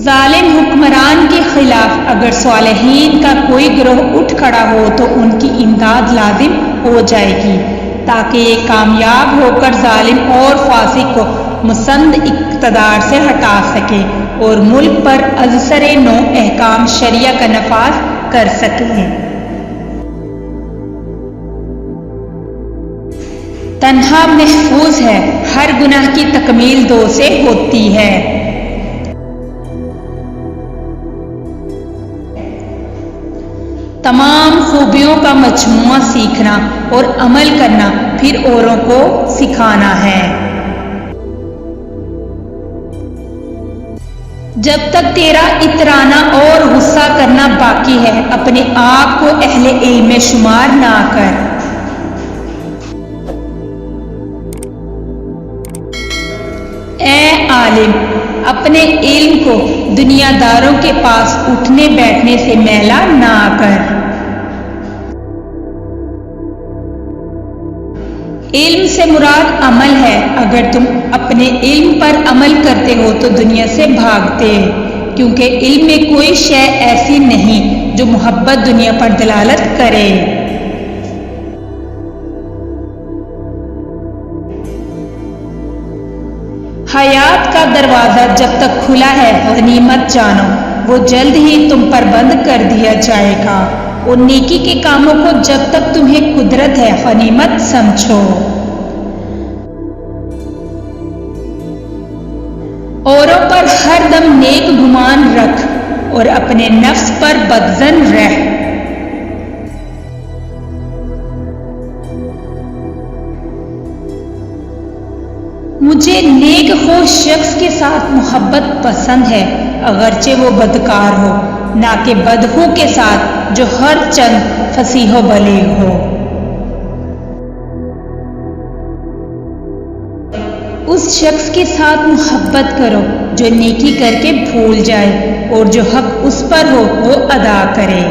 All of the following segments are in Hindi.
जालिम हुक्मरान के खिलाफ अगर सालिहीन का कोई गिरोह उठ खड़ा हो तो उनकी इमदाद लाजिम हो जाएगी, ताकि ये कामयाब होकर जालिम और फासिक को मुसंद इक़्तिदार से हटा सके और मुल्क पर अज़सरे नौ अहकाम शरिया का नफाज कर सके। तन्हा महफूज है, हर गुनाह की तकमील दो से होती है। तमाम खूबियों का मजमूआ सीखना और अमल करना, फिर औरों को सिखाना है। जब तक तेरा इतराना और गुस्सा करना बाकी है, अपने आप को अहले इल्म में शुमार ना कर। ए आलिम, अपने इल्म को दुनियादारों के पास उठने बैठने से मैला ना कर। इल्म से मुराद अमल है। अगर तुम अपने इल्म पर अमल करते हो तो दुनिया से भागते, क्योंकि इल्म में कोई शय ऐसी नहीं जो मोहब्बत दुनिया पर दलालत करे। हयात का दरवाजा जब तक खुला है गनीमत जानो, वो जल्द ही तुम पर बंद कर दिया जाएगा। और नेकी के कामों को जब तक तुम्हें कुदरत है गनीमत समझो। औरों पर हर दम नेक गुमान रख और अपने नफ्स पर बदजन रह। मुझे नेक खो शख्स के साथ मोहब्बत पसंद है, अगरचे वो बदकार हो, ना कि बदहू के साथ जो हर चंद फसीहो बलीग हो। उस शख्स के साथ मोहब्बत करो जो नेकी करके भूल जाए और जो हक उस पर हो वो अदा करे।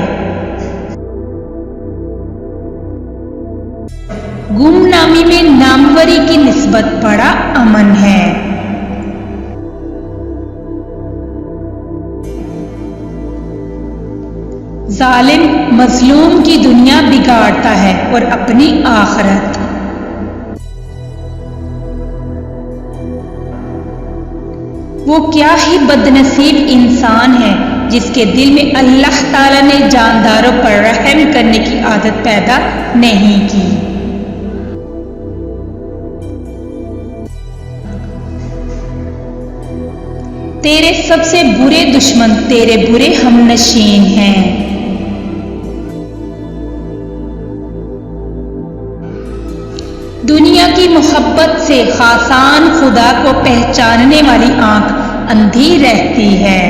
गुमनामी में नामवरी की निस्बत बड़ा अमन है। जालिम मजलूम की दुनिया बिगाड़ता है और अपनी आखिरत। वो क्या ही बदनसीब इंसान है जिसके दिल में अल्लाह ताला ने जानदारों पर रहम करने की आदत पैदा नहीं की। तेरे सबसे बुरे दुश्मन तेरे बुरे हमनशीन हैं। दुनिया की मोहब्बत से खासान खुदा को पहचानने वाली आंख अंधी रहती है।